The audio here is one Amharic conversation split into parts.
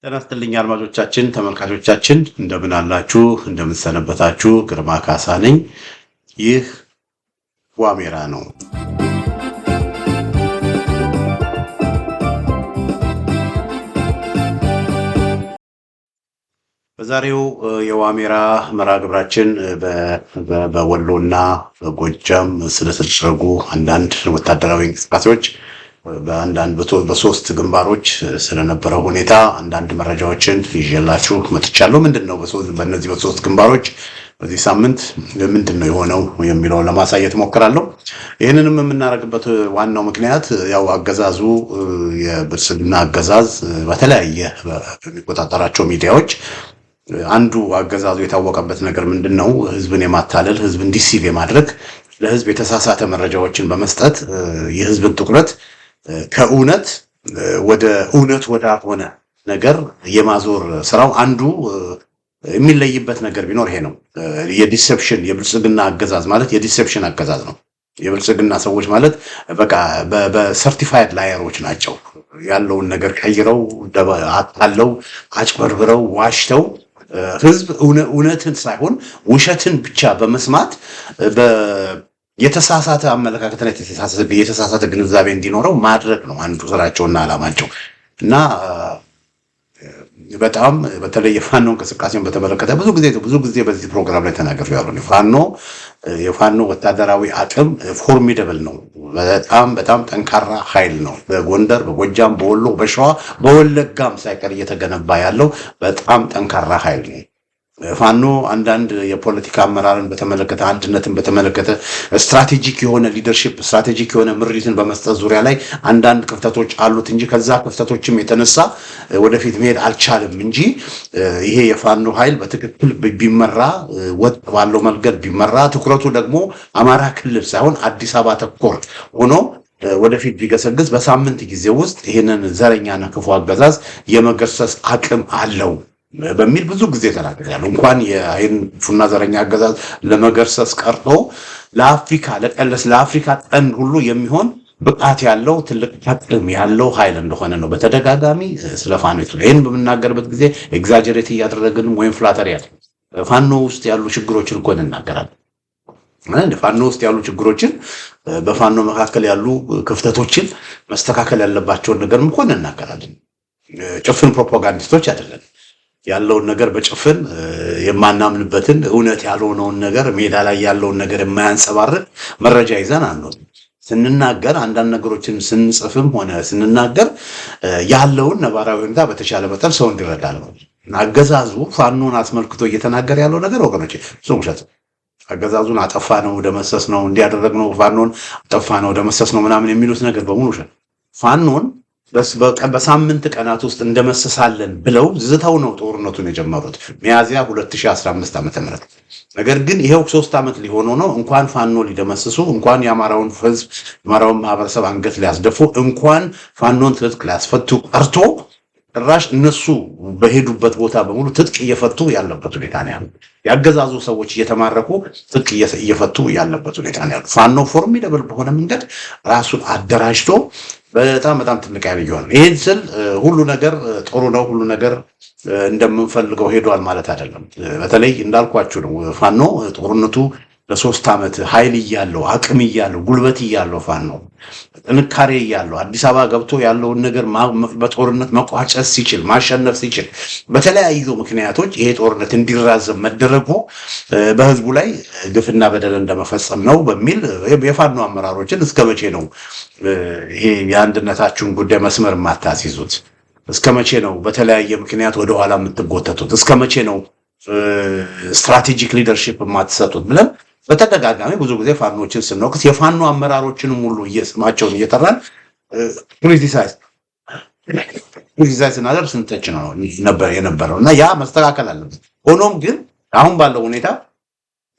ጤና ይስጥልኝ አድማጮቻችን፣ ተመልካቾቻችን እንደምን አላችሁ? እንደምን ሰነበታችሁ? ግርማ ካሳ ነኝ። ይህ ዋሜራ ነው። በዛሬው የዋሜራ መርሃ ግብራችን በወሎና በጎጃም ስለተደረጉ አንዳንድ ወታደራዊ እንቅስቃሴዎች በሶስት ግንባሮች ስለነበረው ሁኔታ አንዳንድ መረጃዎችን ይዤላችሁ መጥቻለሁ። ምንድነው በእነዚህ በሶስት ግንባሮች በዚህ ሳምንት ምንድነው የሆነው የሚለውን ለማሳየት ሞክራለሁ። ይህንንም የምናደርግበት ዋናው ምክንያት ያው አገዛዙ የብልጽግና አገዛዝ በተለያየ በሚቆጣጠራቸው ሚዲያዎች አንዱ አገዛዙ የታወቀበት ነገር ምንድነው? ህዝብን የማታለል ህዝብን ዲሲቭ የማድረግ ለህዝብ የተሳሳተ መረጃዎችን በመስጠት የህዝብን ትኩረት ከእውነት ወደ እውነት ወዳልሆነ ነገር የማዞር ስራው አንዱ የሚለይበት ነገር ቢኖር ይሄ ነው። የዲሴፕሽን የብልጽግና አገዛዝ ማለት የዲሴፕሽን አገዛዝ ነው። የብልጽግና ሰዎች ማለት በቃ በሰርቲፋይድ ላየሮች ናቸው። ያለውን ነገር ቀይረው አታለው አጭበርብረው ዋሽተው ህዝብ እውነትን ሳይሆን ውሸትን ብቻ በመስማት የተሳሳተ አመለካከትና የተሳሳተ ግንዛቤ እንዲኖረው ማድረግ ነው አንዱ ስራቸውና ዓላማቸው። እና በጣም በተለይ የፋኖ እንቅስቃሴን በተመለከተ ብዙ ጊዜ በዚህ ፕሮግራም ላይ ተናግሬያለሁ። የፋኖ ወታደራዊ አቅም ፎርሚደብል ነው። በጣም ጠንካራ ኃይል ነው። በጎንደር፣ በጎጃም፣ በወሎ፣ በሸዋ፣ በወለጋም ሳይቀር እየተገነባ ያለው በጣም ጠንካራ ኃይል ነው። ፋኖ አንዳንድ የፖለቲካ አመራርን በተመለከተ አንድነትን በተመለከተ ስትራቴጂክ የሆነ ሊደርሺፕ ስትራቴጂክ የሆነ ምሪትን በመስጠት ዙሪያ ላይ አንዳንድ ክፍተቶች አሉት እንጂ ከዛ ክፍተቶችም የተነሳ ወደፊት መሄድ አልቻለም እንጂ ይሄ የፋኖ ኃይል በትክክል ቢመራ ወጥ ባለው መንገድ ቢመራ ትኩረቱ ደግሞ አማራ ክልል ሳይሆን አዲስ አበባ ተኮር ሆኖ ወደፊት ቢገሰግስ በሳምንት ጊዜ ውስጥ ይህንን ዘረኛና ክፉ አገዛዝ የመገርሰስ አቅም አለው በሚል ብዙ ጊዜ ተናግሬያለሁ። እንኳን የአይን ፉና ዘረኛ አገዛዝ ለመገርሰስ ቀርቶ ለአፍሪካ ቀንድ ሁሉ የሚሆን ብቃት ያለው ትልቅ አቅም ያለው ኃይል እንደሆነ ነው በተደጋጋሚ ስለ ፋኖ ይህን በምናገርበት ጊዜ ኤግዛጀሬት እያደረግንም ወይም ፍላተር ያለ ፋኖ ውስጥ ያሉ ችግሮችን እኮ እንናገራለን። ፋኖ ውስጥ ያሉ ችግሮችን በፋኖ መካከል ያሉ ክፍተቶችን መስተካከል ያለባቸውን ነገር እኮ እንናገራለን። ጭፍን ፕሮፓጋንዲስቶች አይደለም። ያለውን ነገር በጭፍን የማናምንበትን እውነት ያልሆነውን ነገር ሜዳ ላይ ያለውን ነገር የማያንጸባርቅ መረጃ ይዘን አንወጣም። ስንናገር አንዳንድ ነገሮችን ስንጽፍም ሆነ ስንናገር ያለውን ነባራዊ ሁኔታ በተቻለ መጠን ሰው እንዲረዳ ነው። አገዛዙ ፋኖን አስመልክቶ እየተናገረ ያለው ነገር ወገኖች እሱ ውሸት። አገዛዙን አጠፋ ነው ደመሰስ ነው እንዲያደረግ ነው ፋኖን አጠፋ ነው ደመሰስ ነው ምናምን የሚሉት ነገር በሙሉ ውሸት። ፋኖን በሳምንት ቀናት ውስጥ እንደመሰሳለን ብለው ዝተው ነው ጦርነቱን የጀመሩት ሚያዝያ 2015 ዓ.ም። ነገር ግን ይሄው 3 ዓመት ሊሆነው ነው። እንኳን ፋኖ ሊደመስሱ እንኳን የአማራውን ህዝብ የአማራውን ማህበረሰብ አንገት ሊያስደፉ እንኳን ፋኖን ትጥቅ ሊያስፈቱ ቀርቶ ጭራሽ እነሱ በሄዱበት ቦታ በሙሉ ትጥቅ እየፈቱ ያለበት ሁኔታ ነው ያለው። ያገዛዙ ሰዎች እየተማረኩ ትጥቅ እየፈቱ ያለበት ሁኔታ ነው ያለው። ፋኖ ፎርሚደብል በሆነ መንገድ ራሱን አደራጅቶ በጣም ትልቅ ያለ ይሆናል። ይሄን ስል ሁሉ ነገር ጥሩ ነው፣ ሁሉ ነገር እንደምንፈልገው ሄዷል ማለት አይደለም። በተለይ እንዳልኳችሁ ነው ፋኖ ጦርነቱ ለ3 ዓመት ኃይል እያለው አቅም እያለው ጉልበት እያለው ፋኖ ጥንካሬ እያለው አዲስ አበባ ገብቶ ያለውን ነገር በጦርነት መቋጨት ሲችል ማሸነፍ ሲችል በተለያዩ ምክንያቶች ይሄ ጦርነት እንዲራዘም መደረጉ በህዝቡ ላይ ግፍና በደል እንደመፈጸም ነው በሚል የፋኖ አመራሮችን እስከ መቼ ነው ይሄ የአንድነታችሁን ጉዳይ መስመር ማታስይዙት? እስከ መቼ ነው በተለያየ ምክንያት ወደኋላ የምትጎተቱት? እስከ መቼ ነው ስትራቴጂክ ሊደርሺፕ የማትሰጡት ብለን በተደጋጋሚ ብዙ ጊዜ ፋኖችን ስንወቅስ የፋኖ አመራሮችንም ሁሉ ስማቸውን እየጠራን ክሪቲሳይዝ ስናደርግ ስንተች ነው የነበረው እና ያ መስተካከል አለበት። ሆኖም ግን አሁን ባለው ሁኔታ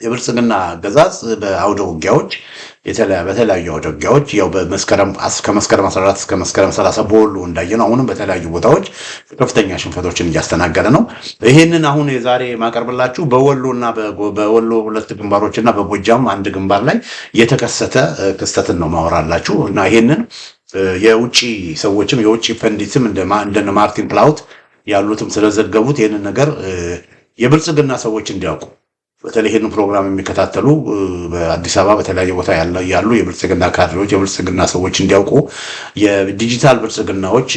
የብልጽግና አገዛዝ በአውደ ውጊያዎች በተለያዩ አውደ ውጊያዎች ያው ከመስከረም 14 እስከ መስከረም 30 በወሎ እንዳየነው አሁንም በተለያዩ ቦታዎች ከፍተኛ ሽንፈቶችን እያስተናገደ ነው። ይሄንን አሁን የዛሬ ማቀርብላችሁ በወሎና በወሎ ሁለት ግንባሮችና በጎጃም አንድ ግንባር ላይ የተከሰተ ክስተትን ነው ማወራላችሁ እና ይሄንን የውጪ ሰዎችም የውጪ ፐንዲትም እንደነ ማርቲን ፕላውት ያሉትም ስለዘገቡት ይህንን ነገር የብልጽግና ሰዎች እንዲያውቁ በተለይ ይህንን ፕሮግራም የሚከታተሉ በአዲስ አበባ በተለያየ ቦታ ያሉ የብልጽግና ካድሬዎች የብልጽግና ሰዎች እንዲያውቁ የዲጂታል ብልጽግናዎች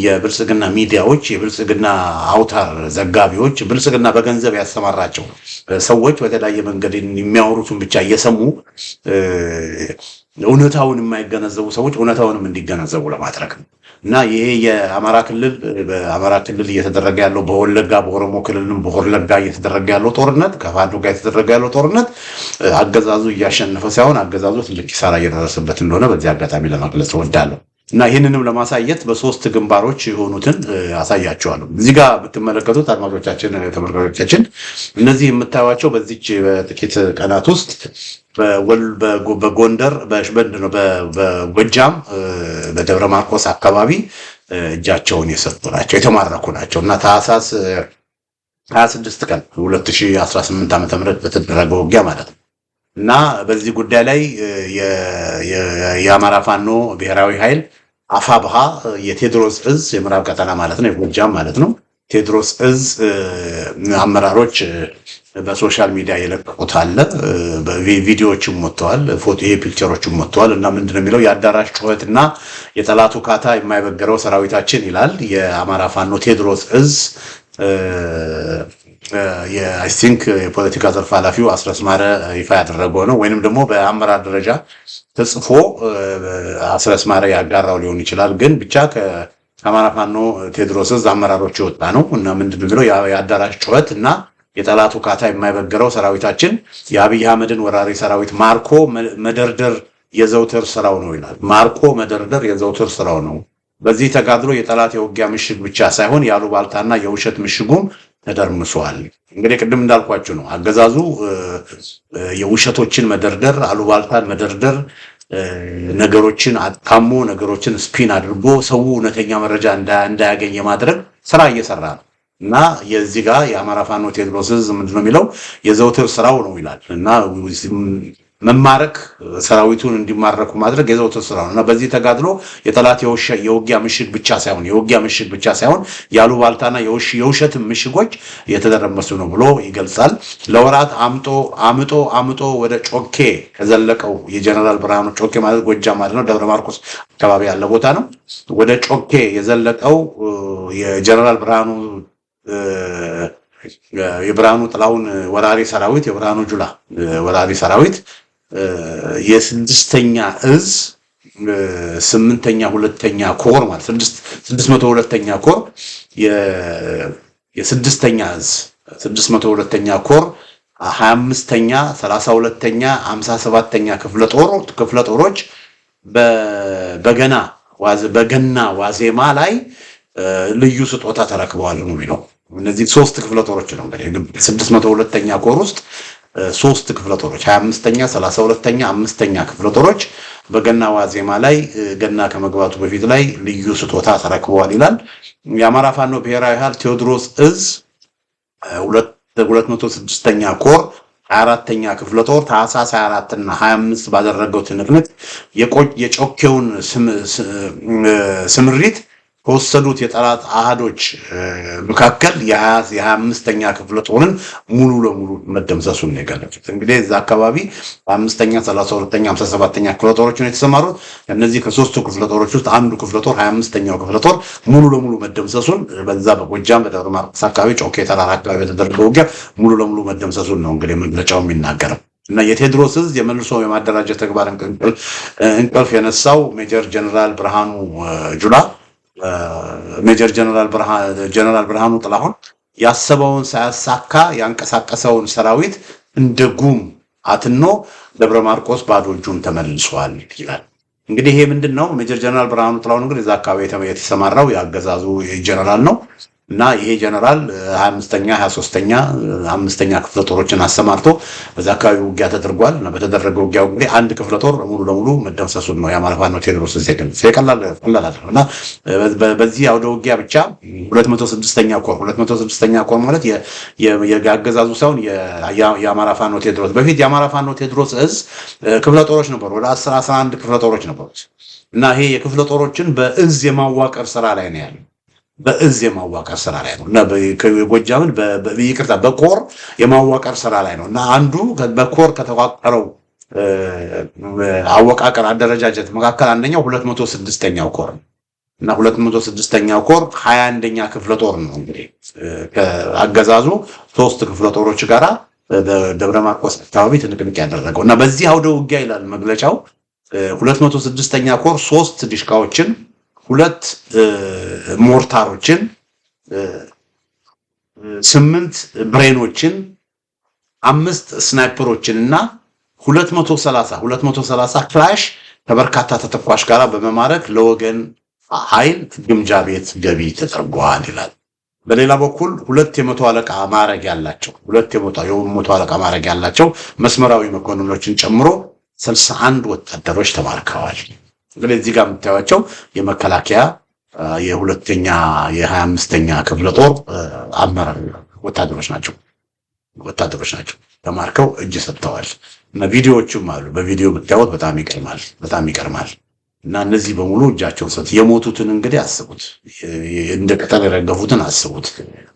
የብልጽግና ሚዲያዎች የብልጽግና አውታር ዘጋቢዎች ብልጽግና በገንዘብ ያሰማራቸው ሰዎች በተለያየ መንገድ የሚያወሩትን ብቻ እየሰሙ እውነታውን የማይገነዘቡ ሰዎች እውነታውንም እንዲገነዘቡ ለማድረግ ነው። እና ይሄ በአማራ ክልል እየተደረገ ያለው በወለጋ በኦሮሞ ክልልም በወለጋ እየተደረገ ያለው ጦርነት ከፋኖ ጋር እየተደረገ ያለው ጦርነት አገዛዙ እያሸነፈ ሳይሆን አገዛዙ ትልቅ ኪሳራ እየደረሰበት እንደሆነ በዚህ አጋጣሚ ለመግለጽ እወዳለሁ። እና ይህንንም ለማሳየት በሶስት ግንባሮች የሆኑትን አሳያቸዋለሁ። እዚህ ጋር ብትመለከቱት አድማጮቻችን፣ ተመልካቾቻችን እነዚህ የምታዩቸው በዚች በጥቂት ቀናት ውስጥ በጎንደር በጎጃም በደብረ ማርቆስ አካባቢ እጃቸውን የሰጡ ናቸው የተማረኩ ናቸው እና ታህሳስ 26 ቀን 2018 ዓ.ም በተደረገው ውጊያ ማለት ነው። እና በዚህ ጉዳይ ላይ የአማራ ፋኖ ብሔራዊ ኃይል አፋብሃ የቴዎድሮስ እዝ የምዕራብ ቀጠና ማለት ነው የጎጃም ማለት ነው ቴዎድሮስ እዝ አመራሮች በሶሻል ሚዲያ የለቀቁት አለ። ቪዲዮዎችም ወጥተዋል፣ ፎቶ ፒክቸሮችም ወጥተዋል። እና ምንድነው የሚለው የአዳራሽ ጩኸትና የጠላቱ ካታ የማይበገረው ሰራዊታችን ይላል። የአማራ ፋኖ ቴዎድሮስ እዝ አይ ቲንክ የፖለቲካ ዘርፍ ኃላፊው አስረስ ማረ ይፋ ያደረገው ነው፣ ወይንም ደግሞ በአመራር ደረጃ ተጽፎ አስረስ ማረ ያጋራው ሊሆን ይችላል። ግን ብቻ ከአማራ ፋኖ ቴዎድሮስ እዝ አመራሮች የወጣ ነው። እና ምንድነው የሚለው የአዳራሽ ጩኸት እና የጠላቱ ካታ የማይበገረው ሰራዊታችን የአብይ አህመድን ወራሪ ሰራዊት ማርኮ መደርደር የዘውትር ስራው ነው ይላል። ማርኮ መደርደር የዘውትር ስራው ነው። በዚህ ተጋድሎ የጠላት የውጊያ ምሽግ ብቻ ሳይሆን የአሉባልታና የውሸት ምሽጉም ተደርምሷል። እንግዲህ ቅድም እንዳልኳችሁ ነው አገዛዙ የውሸቶችን መደርደር፣ አሉባልታን መደርደር፣ ነገሮችን አጣሞ ነገሮችን ስፒን አድርጎ ሰው እውነተኛ መረጃ እንዳያገኝ የማድረግ ስራ እየሰራ ነው። እና የዚህ ጋር የአማራ ፋኖ ቴዎድሮስ እዝ ምንድነው የሚለው የዘውትር ስራው ነው ይላል። እና መማረክ ሰራዊቱን እንዲማረኩ ማድረግ የዘውትር ስራው ነው። እና በዚህ ተጋድሎ የጠላት የውጊያ ምሽግ ብቻ ሳይሆን ያሉባልታና የውሸት ምሽጎች የተደረመሱ ነው ብሎ ይገልጻል። ለወራት አምጦ ወደ ጮኬ ከዘለቀው የጀነራል ብርሃኑ ጮኬ ማለት ጎጃም ማለት ነው፣ ደብረ ማርቆስ አካባቢ ያለ ቦታ ነው። ወደ ጮኬ የዘለቀው የጀነራል የብርሃኑ ጥላሁን ወራሪ ሰራዊት የብርሃኑ ጁላ ወራሪ ሰራዊት የስድስተኛ እዝ 8ኛ 2ኛ ኮር ማለት 602ኛ ኮር የስድስተኛ እዝ 602ኛ ኮር 25ኛ 32ኛ 57ኛ ክፍለ ጦሮች በገና ዋዜማ ላይ ልዩ ስጦታ ተረክበዋል ነው የሚለው። እነዚህ ሶስት ክፍለ ጦሮች ነው እንግዲህ 602ኛ ኮር ውስጥ ሶስት ክፍለ ጦሮች 25ኛ 32ኛ 5ኛ ክፍለ ጦሮች በገና ዋዜማ ላይ ገና ከመግባቱ በፊት ላይ ልዩ ስጦታ ተረክበዋል ይላል። የአማራ ፋኖ ብሔራዊ ኃይል ቴዎድሮስ እዝ 206ኛ ኮር 24ኛ ክፍለ ጦር ታህሳስ 24 እና 25 ባደረገው ትንቅንቅ የጮኬውን ስምሪት ከወሰዱት የጠላት አሃዶች መካከል የ25ኛ ክፍለ ጦርን ሙሉ ለሙሉ መደምሰሱን ነው የገለጹት። እንግዲህ እዛ አካባቢ 5ኛ 32ኛ 57ኛ ክፍለ ጦሮች ነው የተሰማሩት። እነዚህ ከሶስቱ ክፍለ ጦሮች ውስጥ አንዱ ክፍለ ጦር 25ኛው ክፍለ ጦር ሙሉ ለሙሉ መደምሰሱን በዛ በጎጃም በደብረ ማርቆስ አካባቢ ጮኬ ተራራ አካባቢ የተደረገው ውጊያ ሙሉ ለሙሉ መደምሰሱን ነው እንግዲህ መግለጫው የሚናገረው። እና የቴዎድሮስ እዝ የመልሶ የማደራጀት ተግባር እንቅልፍ የነሳው ሜጀር ጀነራል ብርሃኑ ጁላ ሜጀር ጀነራል ብርሃኑ ጥላሁን ያሰበውን ሳያሳካ ያንቀሳቀሰውን ሰራዊት እንደ ጉም አትኖ ደብረ ማርቆስ ባዶ እጁን ተመልሷል ይላል። እንግዲህ ይሄ ምንድነው? ሜጀር ጀነራል ብርሃኑ ጥላሁን እንግዲህ እዛ አካባቢ የተሰማራው የአገዛዙ ጀነራል ነው። እና ይሄ ጀነራል 25ኛ 23ኛ 5ኛ ክፍለ ጦሮችን አሰማርቶ በዛ አካባቢ ውጊያ ተደርጓል። እና በተደረገው ውጊያው እንግዲህ አንድ ክፍለ ጦር ሙሉ ለሙሉ መደምሰሱን ነው የአማራ ፋኖ ቴዎድሮስ ቀላል አይደለም። እና በዚህ አውደ ውጊያ ብቻ 206ኛ ኮር ማለት የአገዛዙ ሳይሆን የአማራ ፋኖ ቴዎድሮስ በፊት የአማራ ፋኖ ቴዎድሮስ እዝ ክፍለ ጦሮች ነበሩ፣ ወደ 11 ክፍለ ጦሮች ነበሩ። እና ይሄ የክፍለ ጦሮችን በእዝ የማዋቀር ስራ ላይ ነው ያለው። በእዝ የማዋቀር ስራ ላይ ነው እና ጎጃምን ይቅርታ በኮር የማዋቀር ስራ ላይ ነው እና አንዱ በኮር ከተዋቀረው አወቃቀር አደረጃጀት መካከል አንደኛው 206ኛው ኮር እና 206ኛው ኮር 21ኛ ክፍለ ጦር ነው። እንግዲህ ከአገዛዙ 3 ክፍለ ጦሮች ጋራ በደብረ ማርቆስ አካባቢ ትንቅንቅ ያደረገው እና በዚህ አውደ ውጊያ ይላል መግለጫው 206ኛ ኮር 3 ዲሽቃዎችን 2 ሞርታሮችን 8 ብሬኖችን 5 ስናይፐሮችን እና 230 ክላሽ ከበርካታ ተተኳሽ ጋር በመማረክ ለወገን ኃይል ግምጃ ቤት ገቢ ተደርጓል ይላል። በሌላ በኩል 2 የመቶ አለቃ ማዕረግ ያላቸው 2 የመቶ አለቃ ማዕረግ ያላቸው መስመራዊ መኮንኖችን ጨምሮ 61 ወታደሮች ተማርከዋል። እንግዲህ እዚህ ጋር የምታዩቸው የመከላከያ የሁለተኛ የ25ኛ ክፍለ ጦር አመራር ወታደሮች ናቸው ተማርከው እጅ ሰጥተዋል እና ቪዲዮዎቹም አሉ። በቪዲዮ ብታዩት በጣም ይቀርማል እና እነዚህ በሙሉ እጃቸውን ሰጥ የሞቱትን እንግዲህ አስቡት፣ እንደ ቅጠል የረገፉትን አስቡት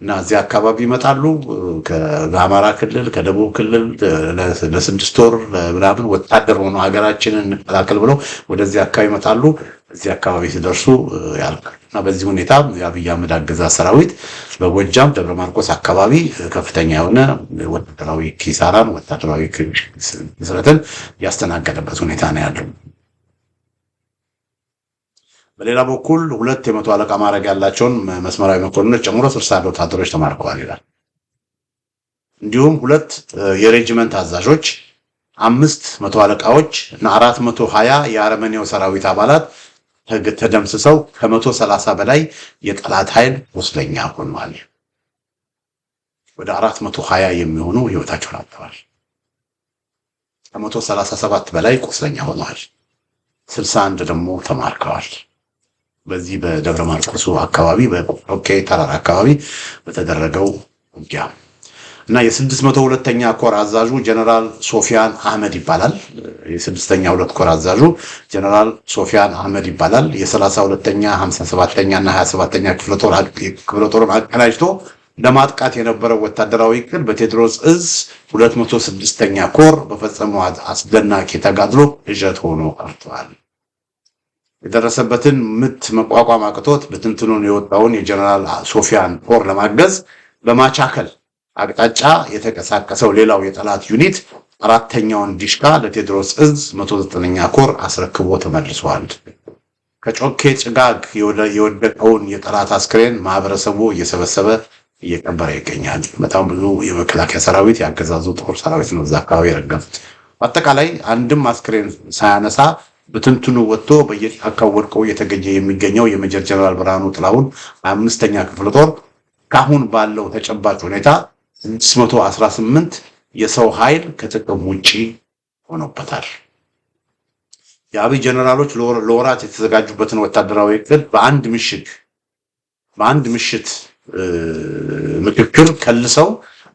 እና እዚህ አካባቢ ይመጣሉ ከአማራ ክልል ከደቡብ ክልል ለ6 ወር ምናምን ወታደር ሆኖ ሀገራችንን እንከላከል ብለው ወደዚህ አካባቢ ይመጣሉ። እዚህ አካባቢ ሲደርሱ ያልቃል እና በዚህ ሁኔታ የአብይ አህመድ አገዛዝ ሰራዊት በጎጃም ደብረ ማርቆስ አካባቢ ከፍተኛ የሆነ ወታደራዊ ኪሳራን ወታደራዊ ክስረትን ያስተናገደበት ሁኔታ ነው ያለው። በሌላ በኩል 2 የመቶ አለቃ ማዕረግ ያላቸውን መስመራዊ መኮንኖች ጨምሮ 61 ወታደሮች ተማርከዋል ይላል። እንዲሁም 2 የሬጂመንት አዛዦች 5 መቶ አለቃዎች እና 420 የአረመኔው ሰራዊት አባላት ተደምስሰው ከ130 በላይ የጠላት ኃይል ቁስለኛ ሆኗል። ወደ 420 የሚሆኑ ህይወታቸውን አጥተዋል። ከ137 በላይ ቁስለኛ ሆኗል። 61 ደግሞ ተማርከዋል። በዚህ በደብረ ማርቆስ አካባቢ በኦኬ ተራራ አካባቢ በተደረገው ውጊያ እና የ602ኛ ኮር አዛዡ ጀነራል ሶፊያን አህመድ ይባላል። የ6ኛ 2 ኮር አዛዡ ጀነራል ሶፊያን አህመድ ይባላል። የ32ኛ 57ኛ እና 27ኛ ክፍለ ጦርን አቀናጅቶ ለማጥቃት የነበረው ወታደራዊ እቅድ በቴዎድሮስ እዝ 206ኛ ኮር በፈጸመው አስደናቂ ተጋድሎ እጀት ሆኖ ቀርቷል። የደረሰበትን ምት መቋቋም አቅቶት በትንትኑን የወጣውን የጀነራል ሶፊያን ኮር ለማገዝ በማቻከል አቅጣጫ የተንቀሳቀሰው ሌላው የጠላት ዩኒት 4ኛውን ዲሽቃ ለቴዎድሮስ እዝ 109ኛ ኮር አስረክቦ ተመልሷል። ከጮኬ ጭጋግ የወደቀውን የጠላት አስክሬን ማህበረሰቡ እየሰበሰበ እየቀበረ ይገኛል። በጣም ብዙ የመከላከያ ሰራዊት ያገዛዙ ጦር ሰራዊት ነው እዛ አካባቢ የረገፉት። አጠቃላይ አንድም አስክሬን ሳያነሳ በትንትኑ ወጥቶ በየጫካው ወድቆ እየተገኘ የሚገኘው የሜጀር ጀነራል ብርሃኑ ጥላሁን 5ኛ ክፍለ ጦር ካሁን ባለው ተጨባጭ ሁኔታ 618 የሰው ኃይል ከጥቅም ውጪ ሆኖበታል። የአብይ ጀነራሎች ለወራት የተዘጋጁበትን ወታደራዊ እቅድ በአንድ ምሽት ምክክር ከልሰው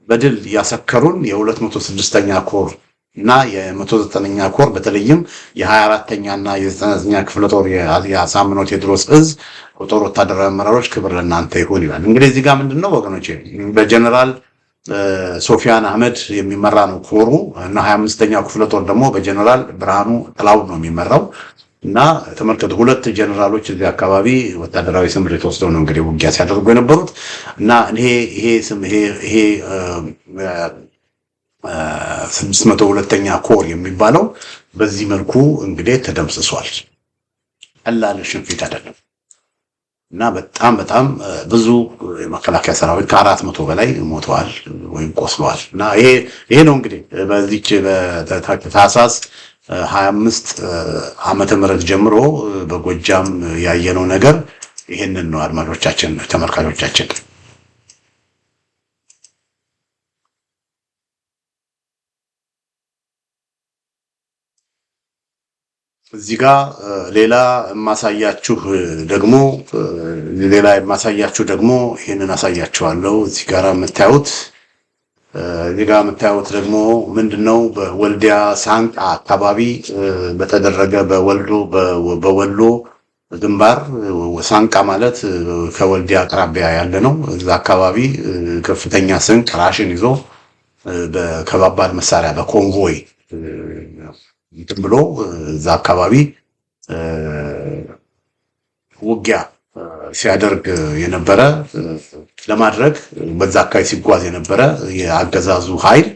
በድል ያሰከሩን የ206ኛ ኮር እና የ109ኛ ኮር በተለይም የ24ኛ እና የ99ኛ ክፍለ ጦር የአሳምነው ቴዎድሮስ እዝ ጦር ወታደራዊ አመራሮች ክብር ለእናንተ ይሁን ይላል። እንግዲህ እዚህ ጋር ምንድነው ወገኖቼ በጀነራል ሶፊያን አህመድ የሚመራ ነው ኮሩ እና 25ኛው ክፍለ ጦር ደግሞ በጀነራል ብርሃኑ ጥላሁን ነው የሚመራው እና ተመልከቱ 2 ጀነራሎች እዚህ አካባቢ ወታደራዊ ስምሪት ወስደው ነው እንግዲህ ውጊያ ሲያደርጉ የነበሩት እና ይሄ 602ኛ ኮር የሚባለው በዚህ መልኩ እንግዲህ ተደምስሷል። ቀላል ሽንፈት አይደለም እና በጣም ብዙ የመከላከያ ሰራዊት ከ400 በላይ ሞተዋል ወይም ቆስለዋል እና ይሄ ነው እንግዲህ በዚህች በታህሳስ 25 ዓመተ ምህረት ጀምሮ በጎጃም ያየነው ነገር ይሄንን ነው። አድማጮቻችን ተመልካቾቻችን እዚህ ጋር ሌላ የማሳያችሁ ደግሞ ይሄንን አሳያችኋለሁ። እዚህ ጋር የምታዩት ደግሞ ምንድነው በወልዲያ ሳንቃ አካባቢ በተደረገ በወሎ ግንባር ሳንቃ ማለት ከወልዲያ አቅራቢያ ያለ ነው። እዛ አካባቢ ከፍተኛ ስንቅ ራሽን ይዞ በከባባድ መሳሪያ በኮንቮይ እንትን ብሎ እዛ አካባቢ ውጊያ ሲያደርግ የነበረ ለማድረግ በዛ አካባቢ ሲጓዝ የነበረ የአገዛዙ ኃይል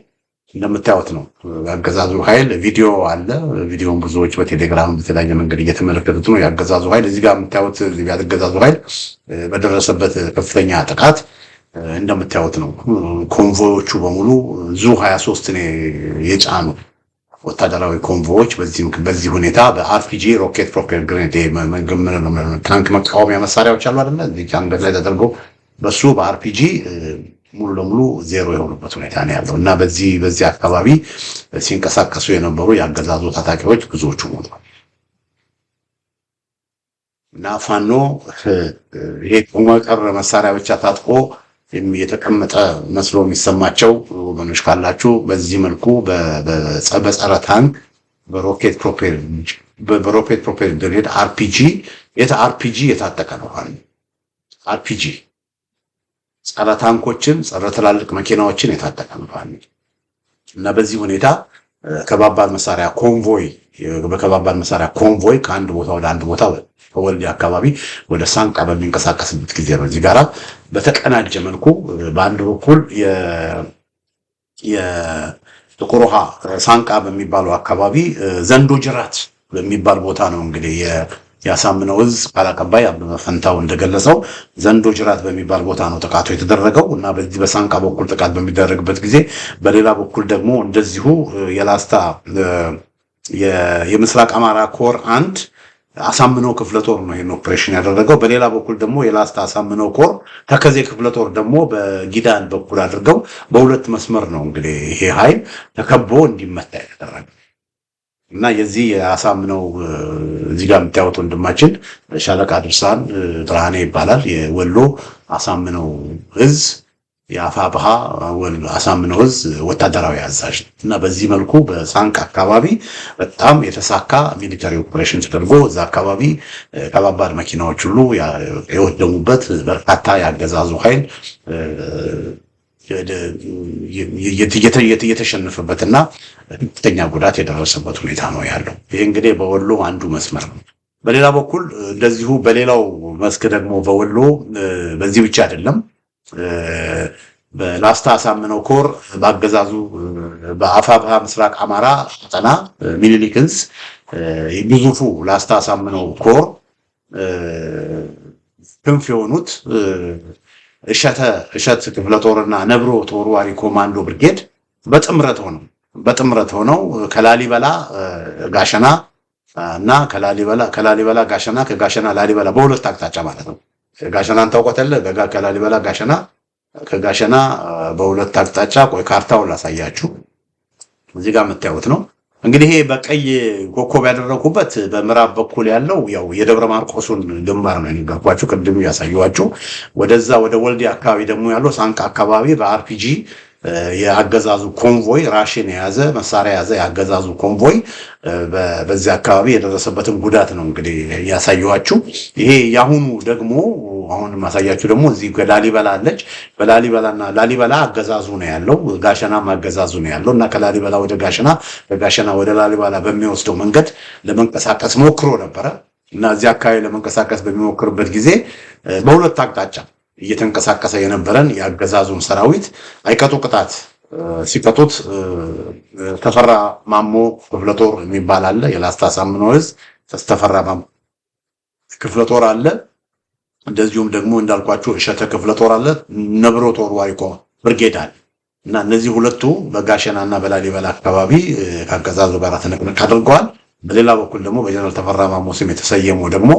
እንደምታዩት ነው። የአገዛዙ ኃይል ቪዲዮ አለ። ቪዲዮውን ብዙዎች በቴሌግራም በተለያየ መንገድ እየተመለከቱት ነው። የአገዛዙ ኃይል እዚህ ጋር የምታዩት የአገዛዙ ኃይል በደረሰበት ከፍተኛ ጥቃት እንደምታዩት ነው። ኮንቮዮቹ በሙሉ ዙ 23 ነው የጫኑ ወታደራዊ ኮንቮዮች በዚህ ሁኔታ በአርፒጂ ሮኬት ፕሮፔለር ግሬኔድ ታንክ መቃወሚያ መሳሪያዎች አሉ አይደል? እዚህ አንገት ላይ ተደርገው በሱ በአርፒጂ ሙሉ ለሙሉ ዜሮ የሆኑበት ሁኔታ ነው ያለው እና በዚህ አካባቢ ሲንቀሳቀሱ የነበሩ የአገዛዙ ታጣቂዎች ብዙዎቹ ሞተዋል እና ፋኖ ይሄ ቆመቀር መሳሪያ ብቻ ታጥቆ የተቀመጠ መስሎ የሚሰማቸው ወገኖች ካላችሁ በዚህ መልኩ በጸረ ታንክ በሮኬት ፕሮፔለር ግሬኔድ አርፒጂ የታጠቀ ነው። አርፒጂ ጸረ ታንኮችን ጸረ ትላልቅ መኪናዎችን የታጠቀ ነው እና በዚህ ሁኔታ ከባባድ መሳሪያ ኮንቮይ ከአንድ ቦታ ወደ አንድ ቦታ ከወልዲያ አካባቢ ወደ ሳንቃ በሚንቀሳቀስበት ጊዜ ነው። እዚህ ጋራ በተቀናጀ መልኩ በአንድ በኩል የጥቁር ውሃ ሳንቃ በሚባለው አካባቢ ዘንዶ ጅራት በሚባል ቦታ ነው እንግዲህ ያሳምነው እዝ ቃል አቀባይ አበበ ፈንታው እንደገለጸው ዘንዶ ጅራት በሚባል ቦታ ነው ጥቃቱ የተደረገው እና በዚህ በሳንቃ በኩል ጥቃት በሚደረግበት ጊዜ በሌላ በኩል ደግሞ እንደዚሁ የላስታ የምስራቅ አማራ ኮር አንድ አሳምነው ክፍለ ጦር ነው ይሄን ኦፕሬሽን ያደረገው። በሌላ በኩል ደግሞ የላስታ አሳምነው ኮር ተከዜ ክፍለ ጦር ደግሞ በጊዳን በኩል አድርገው በሁለት መስመር ነው እንግዲህ ይሄ ኃይል ተከቦ እንዲመታ የተደረገው እና የዚህ የአሳምነው እዚህ ጋር የምታዩት ወንድማችን ሻለቃ ድርሳን ብርሃኔ ይባላል። የወሎ አሳምነው እዝ የአፋብሃ አሳምነው እዝ ወታደራዊ አዛዥ እና በዚህ መልኩ በሳንቃ አካባቢ በጣም የተሳካ ሚሊተሪ ኦፕሬሽን ተደርጎ እዛ አካባቢ ከባባድ መኪናዎች ሁሉ የወደሙበት በርካታ ያገዛዙ ኃይል የተሸነፈበትና ከፍተኛ ጉዳት የደረሰበት ሁኔታ ነው ያለው። ይሄ እንግዲህ በወሎ አንዱ መስመር ነው። በሌላ በኩል እንደዚሁ በሌላው መስክ ደግሞ በወሎ በዚህ ብቻ አይደለም። በላስታ አሳምነው ኮር በአገዛዙ በአፋብሃ ምስራቅ አማራ ቀጠና ሚኒሊክ ዕዝ ግዙፉ ላስታ አሳምነው ኮር ክንፍ የሆኑት እሸት ክፍለ ጦርና ነብሮ ተወርዋሪ ኮማንዶ ብርጌድ በጥምረት ሆነው ከላሊበላ ጋሸና እና ከላሊበላ ጋሸና ከጋሸና ላሊበላ በሁለት አቅጣጫ ማለት ነው። ጋሸናን ታውቆታለህ? ከላሊበላ ከጋሸና በሁለት አቅጣጫ ቆይ ካርታውን ላሳያችሁ። እዚህ ጋር የምታዩት ነው እንግዲህ ይሄ በቀይ ኮከብ ያደረኩበት በምዕራብ በኩል ያለው ያው የደብረ ማርቆሱን ግንባር ነው የሚገርኳችሁ ቅድም ያሳየዋችሁ። ወደዛ ወደ ወልዲያ አካባቢ ደግሞ ያለው ሳንቃ አካባቢ በአርፒጂ የአገዛዙ ኮንቮይ ራሽን የያዘ መሳሪያ የያዘ የአገዛዙ ኮንቮይ በዚህ አካባቢ የደረሰበትን ጉዳት ነው እንግዲህ ያሳየዋችሁ። ይሄ ያሁኑ ደግሞ አሁን ማሳያችሁ ደግሞ እዚህ ከላሊበላ አለች። በላሊበላና ላሊበላ አገዛዙ ነው ያለው፣ ጋሸናም አገዛዙ ነው ያለው እና ከላሊበላ ወደ ጋሸና ከጋሸና ወደ ላሊበላ በሚወስደው መንገድ ለመንቀሳቀስ ሞክሮ ነበረ እና እዚህ አካባቢ ለመንቀሳቀስ በሚሞክርበት ጊዜ በሁለት አቅጣጫ እየተንቀሳቀሰ የነበረን የአገዛዙን ሰራዊት አይቀጡ ቅጣት ሲቀጡት ተፈራ ማሞ ክፍለ ጦር የሚባል አለ። የላስታ አሳምነው ዕዝ ተፈራ ማሞ ክፍለ ጦር አለ። እንደዚሁም ደግሞ እንዳልኳችሁ እሸተ ክፍለ ጦር አለ። ነብሮ ተወርዋሪ ብርጌድ አለ እና እነዚህ ሁለቱ በጋሸናና በላሊበላ አካባቢ ከአገዛዙ ጋር ትንቅንቅ አድርገዋል። በሌላ በኩል ደግሞ በጀነራል ተፈራ ማሞ ስም የተሰየመው ደግሞ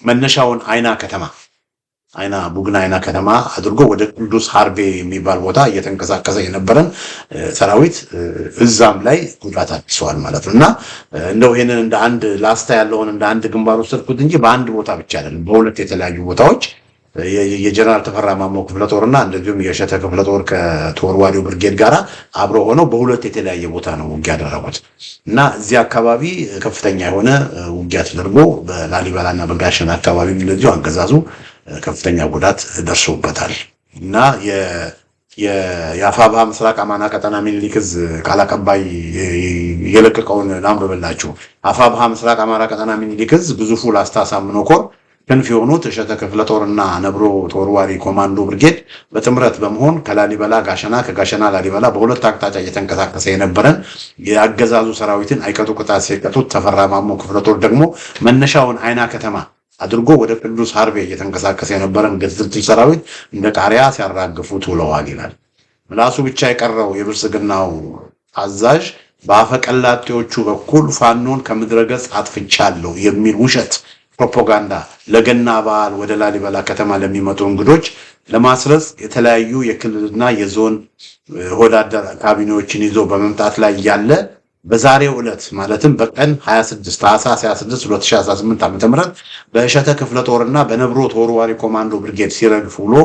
መነሻውን ቡግና አይና ከተማ አድርጎ ወደ ቅዱስ ሀርቤ የሚባል ቦታ እየተንቀሳቀሰ የነበረን ሰራዊት እዛም ላይ ጉዳት አድርሰዋል ማለት ነው እና እንደው ይሄንን እንደ አንድ ላስታ ያለውን እንደ አንድ ግንባር ወሰድኩት እንጂ በአንድ ቦታ ብቻ አይደለም፣ በሁለት የተለያዩ ቦታዎች የጀነራል ተፈራ ማሞ ክፍለ ጦርና እንደዚሁም የእሸተ ክፍለ ጦር ከተወርዋሪው ብርጌድ ጋራ አብረው ሆነው በሁለት የተለያየ ቦታ ነው ውጊያ ያደረጉት እና እዚህ አካባቢ ከፍተኛ የሆነ ውጊያ ተደርጎ በላሊበላና በጋሸና አካባቢ እንደዚሁ አገዛዙ ከፍተኛ ጉዳት ደርሶበታል እና የአፋብኃ ምስራቅ አማራ ቀጠና ሚኒሊክ ዕዝ ቃል አቀባይ የለቀቀውን ላንብብላችሁ። አፋብኃ ምስራቅ አማራ ቀጠና ሚኒሊክ ዕዝ ግዙፉ ላስታ አሳምነው ኮር ክንፍ የሆኑት እሸተ ክፍለ ጦርና ነብሮ ተወርዋሪ ኮማንዶ ብርጌድ በጥምረት በመሆን ከላሊበላ ጋሸና፣ ከጋሸና ላሊበላ በሁለት አቅጣጫ እየተንቀሳቀሰ የነበረን የአገዛዙ ሰራዊትን አይቀጡ ቅጣት ሲቀጡት ተፈራ ማሞ ክፍለ ጦር ደግሞ መነሻውን አይና ከተማ አድርጎ ወደ ቅዱስ ሀርቤ እየተንቀሳቀሰ የነበረን ግትልትል ሰራዊት እንደ ቃሪያ ሲያራግፉት ውለዋል ይላል። ምላሱ ብቻ የቀረው የብልጽግናው አዛዥ በአፈቀላጤዎቹ በኩል ፋኖን ከምድረገጽ አጥፍቻለሁ የሚል ውሸት ፕሮፓጋንዳ ለገና በዓል ወደ ላሊበላ ከተማ ለሚመጡ እንግዶች ለማስረጽ የተለያዩ የክልልና የዞን ሆዳደር ካቢኔዎችን ይዞ በመምጣት ላይ ያለ በዛሬው ዕለት ማለትም በቀን 26 ታኅሳስ 26 2018 ዓ.ም በእሸተ ክፍለ ጦርና በነብሮ ተወርዋሪ ኮማንዶ ብርጌድ ሲረግፍ ውሎ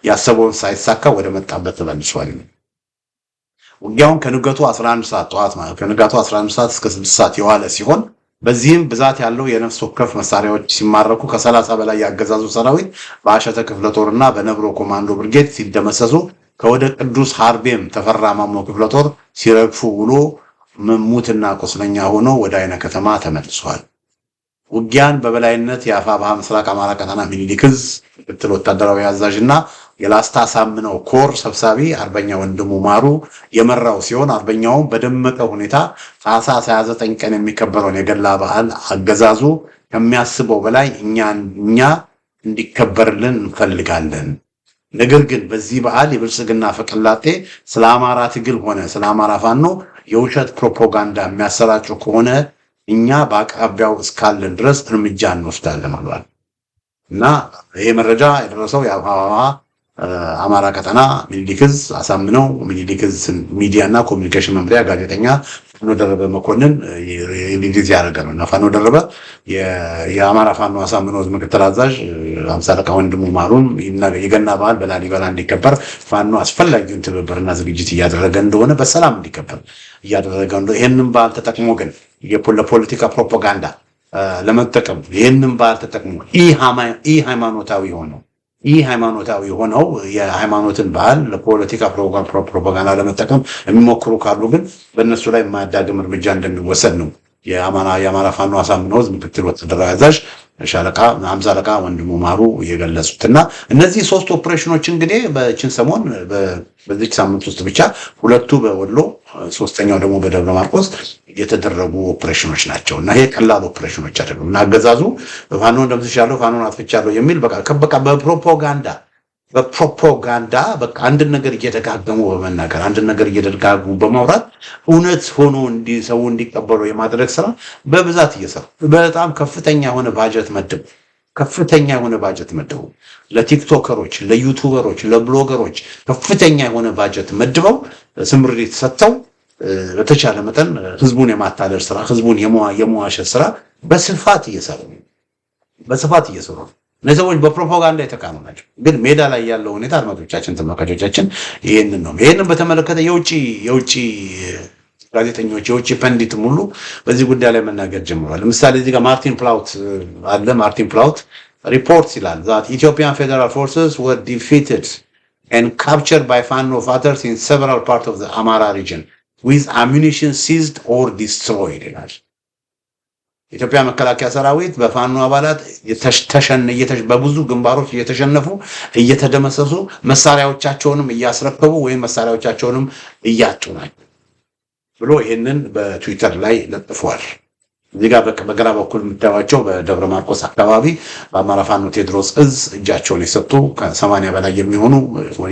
ያሰበውን ሳይሳካ ወደ መጣበት ተመልሷል። ውጊያውን ከንጋቱ 11 ሰዓት ጠዋት ማለት ከንጋቱ 11 ሰዓት እስከ 6 ሰዓት የዋለ ሲሆን በዚህም ብዛት ያለው የነፍስ ወከፍ መሳሪያዎች ሲማረኩ ከ30 በላይ ያገዛዙ ሰራዊት በእሸተ ክፍለ ጦርና በነብሮ ኮማንዶ ብርጌድ ሲደመሰሱ ከወደ ቅዱስ ሀርቤም ተፈራ ማሞ ክፍለ ጦር ሲረግፉ ውሎ ሙትና ቁስለኛ ሆኖ ወደ አይነ ከተማ ተመልሷል። ውጊያን በበላይነት የአፋብኃ ምስራቅ አማራ ቀጠና ሚኒሊክ ዕዝ ምክትል ወታደራዊ አዛዥና የላስታ አሳምነው ኮር ሰብሳቢ አርበኛ ወንድሙ ማሩ የመራው ሲሆን አርበኛውም በደመቀ ሁኔታ ታኅሳስ 29 ቀን የሚከበረውን የገላ በዓል አገዛዙ ከሚያስበው በላይ እኛ እንዲከበርልን እንፈልጋለን። ነገር ግን በዚህ በዓል የብልጽግና ፈቀላጤ ስለ አማራ ትግል ሆነ ስለ አማራ ፋኖ የውሸት ፕሮፓጋንዳ የሚያሰራጩ ከሆነ እኛ በአቅራቢያው እስካለን ድረስ እርምጃ እንወስዳለን ብሏል እና ይሄ መረጃ የደረሰው የአፋብኃ አማራ ቀጠና ሚኒሊክ ዕዝ አሳምነው ሚኒሊክ ዕዝ ሚዲያና ኮሚኒኬሽን መምሪያ ጋዜጠኛ ፋኖ ደረበ መኮንን ሪሊዝ ያደረገ ነው እና ፋኖ ደረበ የአማራ ፋኖ አሳምነው ምክትል አዛዥ 50 አለቃ ወንድሙ ማሩን የገና በዓል በላሊበላ እንዲከበር ፋኖ አስፈላጊውን ትብብርና ዝግጅት እያደረገ እንደሆነ በሰላም እንዲከበር እያደረገ እንደሆነ ይሄንን በዓል ተጠቅሞ ግን ለፖለቲካ ፕሮፓጋንዳ ለመጠቀም ይሄንን በዓል ተጠቅሞ ሃይማኖታዊ ሆነው የሃይማኖትን በዓል ለፖለቲካ ፕሮፓጋንዳ ለመጠቀም የሚሞክሩ ካሉ ግን በእነሱ ላይ የማያዳግም እርምጃ እንደሚወሰድ ነው የአማራ ፋኖ አሳምነው ምክትል ወታደራዊ አዛዥ ሻለቃ 50 አለቃ ወንድሙ ማሩ የገለጹትና እነዚህ ሶስት ኦፕሬሽኖች እንግዲህ በእችን ሰሞን በዚህ ሳምንት ውስጥ ብቻ ሁለቱ በወሎ ሶስተኛው ደግሞ በደብረ ማርቆስ የተደረጉ ኦፕሬሽኖች ናቸው እና ይሄ ቀላል ኦፕሬሽኖች አይደሉም እና አገዛዙ ፋኖ እንደምትሻለው ፋኖን አጥፍቻለሁ የሚል በቃ በፕሮፓጋንዳ በቃ አንድ ነገር እየደጋገሙ በመናገር አንድ ነገር እየደጋገሙ በማውራት እውነት ሆኖ ሰው እንዲቀበሉ የማድረግ ስራ በብዛት እየሰሩ በጣም ከፍተኛ የሆነ ባጀት መድበው ለቲክቶከሮች፣ ለዩቲዩበሮች፣ ለብሎገሮች ከፍተኛ የሆነ ባጀት መድበው ስምሪት ሰጥተው በተቻለ መጠን ህዝቡን የማታለል ስራ ህዝቡን የመዋሸት ስራ በስፋት እየሰሩ እነዚህ ሰዎች በፕሮፓጋንዳ የተካኑ ናቸው። ግን ሜዳ ላይ ያለው ሁኔታ አድማጮቻችን፣ ተመልካቾቻችን ይህንን በተመለከተ የውጭ ጋዜጠኞች የውጭ ፐንዲትም ሁሉ በዚህ ጉዳይ ላይ መናገር ጀምሯል። ለምሳሌ እዚህ ጋር ማርቲን ፕላውት አለ። ማርቲን ፕላውት ሪፖርትስ ይላል that Ethiopian federal forces were defeated and captured by Fano fighters in several parts of the Amara region with ammunition seized or destroyed ይላል። ኢትዮጵያ መከላከያ ሰራዊት በፋኖ አባላት በብዙ ግንባሮች እየተሸነፉ እየተደመሰሱ መሳሪያዎቻቸውንም እያስረከቡ ወይም መሳሪያዎቻቸውንም እያጡ ናቸው ብሎ ይሄንን በትዊተር ላይ ለጥፏል። እዚህ ጋር በግራ በኩል የምታዩዋቸው በደብረ ማርቆስ አካባቢ በአማራ ፋኖ ቴዎድሮስ ዕዝ እጃቸውን የሰጡ ከ80 በላይ የሚሆኑ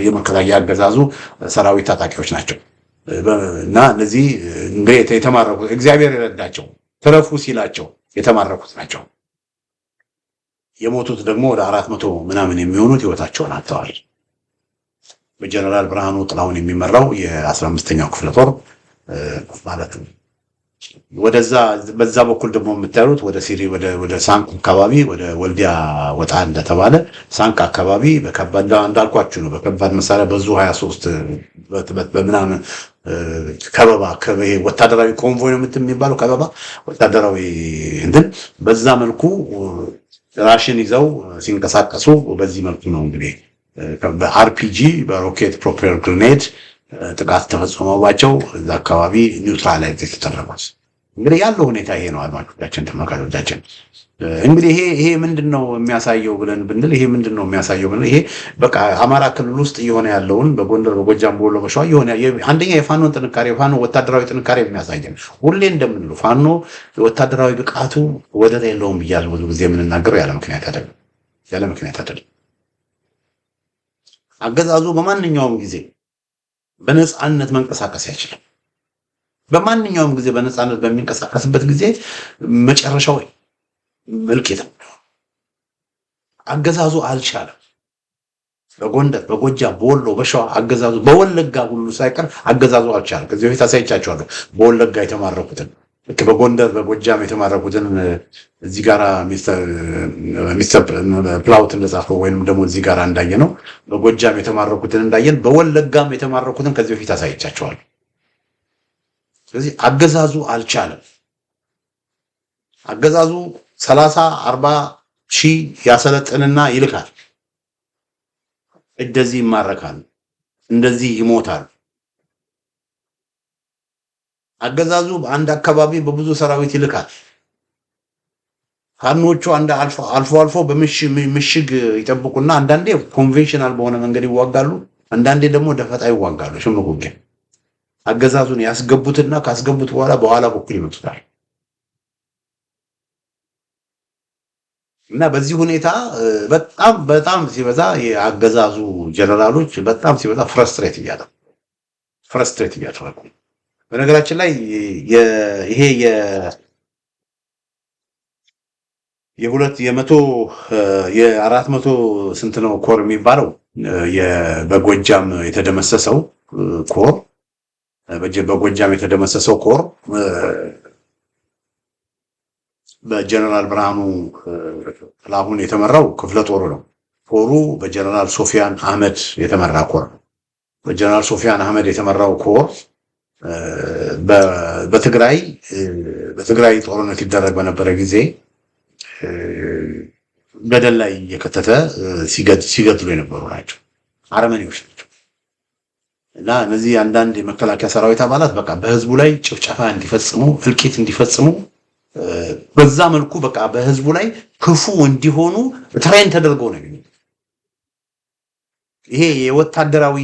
የመከላከያ አገዛዙ ሰራዊት ታጣቂዎች ናቸው እና እነዚህ እንግዲህ የተማረኩ እግዚአብሔር የረዳቸው ተረፉ ሲላቸው የተማረኩት ናቸው። የሞቱት ደግሞ ወደ 400 ምናምን የሚሆኑት ህይወታቸውን አጥተዋል። በጀነራል ብርሃኑ ጥላሁን የሚመራው የ15ኛው ክፍለ ጦር ማለት ነው። ወደዛ በዛ በኩል ደግሞ የምታዩት ወደ ሲሪ ወደ ሳንቅ አካባቢ ወደ ወልዲያ ወጣ እንደተባለ ሳንቅ አካባቢ በከባድ እንዳልኳችሁ ነው። በከባድ መሳሪያ በዙ 23 በምናምን ከበባ ወታደራዊ ኮንቮይ ነው የሚባለው ከበባ ወታደራዊ እንትን በዛ መልኩ ራሽን ይዘው ሲንቀሳቀሱ በዚህ መልኩ ነው እንግዲህ በአርፒጂ በሮኬት ፕሮፔለር ግሬኔድ ጥቃት ተፈጽሞባቸው እዛ አካባቢ ኒውትራላይዝ የተደረጉት። እንግዲህ ያለው ሁኔታ ይሄ ነው። አድማጮቻችን፣ ተመልካቾቻችን እንግዲህ ይሄ ምንድነው የሚያሳየው ብለን ብንል ይሄ በቃ አማራ ክልል ውስጥ እየሆነ ያለውን በጎንደር፣ በጎጃም፣ በወሎ፣ በሸዋ የሆነ አንደኛ የፋኖን ጥንካሬ የፋኖ ወታደራዊ ጥንካሬ የሚያሳየን ሁሌ እንደምንለው ፋኖ ወታደራዊ ብቃቱ ወደር የለውም ብያለሁ ብዙ ጊዜ የምንናገረው ያለ ምክንያት አይደለም። አገዛዙ በማንኛውም ጊዜ በነፃነት መንቀሳቀስ አይችልም። በማንኛውም ጊዜ በነፃነት በሚንቀሳቀስበት ጊዜ መጨረሻው እልቂት ነው። አገዛዙ አልቻለም። በጎንደር፣ በጎጃም፣ በወሎ፣ በሸዋ አገዛዙ በወለጋ ሁሉ ሳይቀር አገዛዙ አልቻለም። ከዚህ በፊት አሳይቻቸዋለሁ። በወለጋ የተማረኩትን ልክ በጎንደር በጎጃም የተማረኩትን እዚህ ጋራ ሚስተር ፕላውት እንደጻፈው ወይንም ደግሞ እዚህ ጋራ እንዳየ ነው። በጎጃም የተማረኩትን እንዳየን በወለጋም የተማረኩትን ከዚህ በፊት አሳይቻቸዋለሁ። ስለዚህ አገዛዙ አልቻለም። አገዛዙ 30-40 ሺህ ያሰለጥንና ይልካል። እንደዚህ ይማረካል፣ እንደዚህ ይሞታል። አገዛዙ አንድ አካባቢ በብዙ ሰራዊት ይልካል። ፋኖቹ አልፎ በምሽግ ይጠብቁና አንዳንዴ ኮንቬንሽናል በሆነ መንገድ ይዋጋሉ፣ አንዳንዴ ደግሞ ደፈጣ ይዋጋሉ። ሽምቅ ውጊያ አገዛዙን ያስገቡትና ካስገቡት በኋላ በኩል ይመጡታል። እና በዚህ ሁኔታ በጣም ሲበዛ የአገዛዙ ጀነራሎች በጣም ሲበዛ ፍረስትሬት እያደረጉ በነገራችን ላይ ይሄ የ400 ስንት ነው ኮር የሚባለው በጎጃም የተደመሰሰው ኮር በጀነራል ብርሃኑ ጥላሁን የተመራው ክፍለ ጦሩ ነው። ኮሩ በጀነራል ሶፊያን አህመድ የተመራ ኮር ነው። በጀነራል ሶፊያን አህመድ የተመራው ኮር በትግራይ ጦርነት ይደረግ በነበረ ጊዜ ገደል ላይ የከተተ ሲገድሉ የነበሩ ናቸው። አረመኔዎች ናቸው። እና እነዚህ አንዳንድ የመከላከያ ሰራዊት አባላት በቃ በህዝቡ ላይ ጭፍጨፋ እንዲፈጽሙ፣ እልቂት እንዲፈጽሙ በዛ መልኩ በቃ በህዝቡ ላይ ክፉ እንዲሆኑ ትሬን ተደርገው ነው የሚሉት። ይሄ የወታደራዊ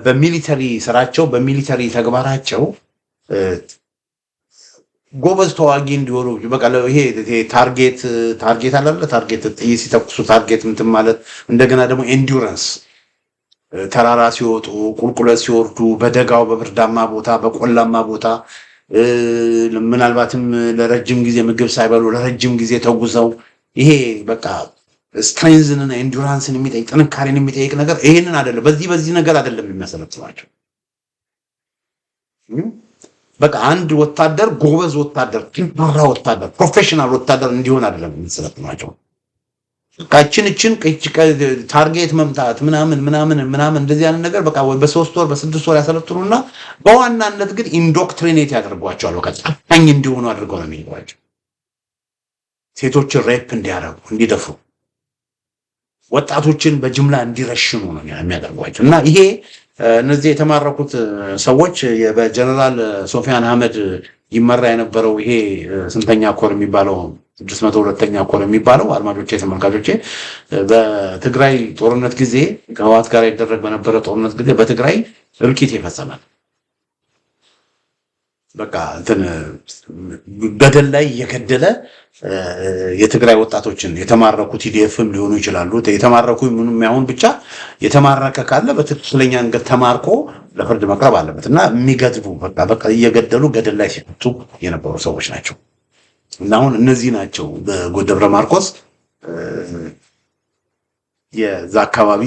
በሚሊተሪ ስራቸው በሚሊተሪ ተግባራቸው ጎበዝ ተዋጊ እንዲሆኑ በቃ ይሄ ታርጌት አላለ ታርጌት ጥይት ሲተኩሱ ታርጌት እንትን ማለት እንደገና ደግሞ ኤንዱራንስ ተራራ ሲወጡ ቁልቁለት ሲወርዱ በደጋው በብርዳማ ቦታ በቆላማ ቦታ ምናልባትም ለረጅም ጊዜ ምግብ ሳይበሉ ለረጅም ጊዜ ተጉዘው ይሄ በቃ ስትሬንዝንና ኤንዱራንስን የሚጠይቅ ጥንካሬን የሚጠይቅ ነገር ይሄንን አይደለም። በዚህ ነገር አይደለም የሚያሰለጥናቸው። በቃ አንድ ወታደር ጎበዝ ወታደር፣ ጠንካራ ወታደር፣ ፕሮፌሽናል ወታደር እንዲሆን አይደለም የሚያሰለጥናቸው። እችን ታርጌት መምታት ምናምን እንደዚህ አይነት ነገር በቃ በ3 ወር በ6 ወር ያሰለጥኑና በዋናነት ግን ኢንዶክትሪኔት ያደርጓቸዋል። በቃ ጨካኝ እንዲሆኑ አድርገው ነው የሚይዟቸው። ሴቶችን ሬፕ እንዲያደርጉ እንዲደፍሩ፣ ወጣቶችን በጅምላ እንዲረሽኑ ነው የሚያደርጓቸው። እና ይሄ እነዚህ የተማረኩት ሰዎች በጀነራል ሶፊያን አህመድ ይመራ የነበረው ይሄ ስንተኛ ኮር የሚባለው 602ኛ ኮር የሚባለው አድማጮቼ ተመልካቾቼ በትግራይ ጦርነት ጊዜ ከህወሓት ጋር ይደረግ በነበረ ጦርነት ጊዜ በትግራይ እልቂት ይፈጸማል። በቃ እንትን ገደል ላይ የገደለ የትግራይ ወጣቶችን የተማረኩ ቲዲኤፍም ሊሆኑ ይችላሉ። የተማረኩ ምንም ያሁን ብቻ የተማረከ ካለ በትክክለኛ እንግዲህ ተማርኮ ለፍርድ መቅረብ አለበት እና የሚገድሉ በቃ እየገደሉ ገደል ላይ ሲፈቱ የነበሩ ሰዎች ናቸው። እና አሁን እነዚህ ናቸው በደብረ ማርቆስ የዛ አካባቢ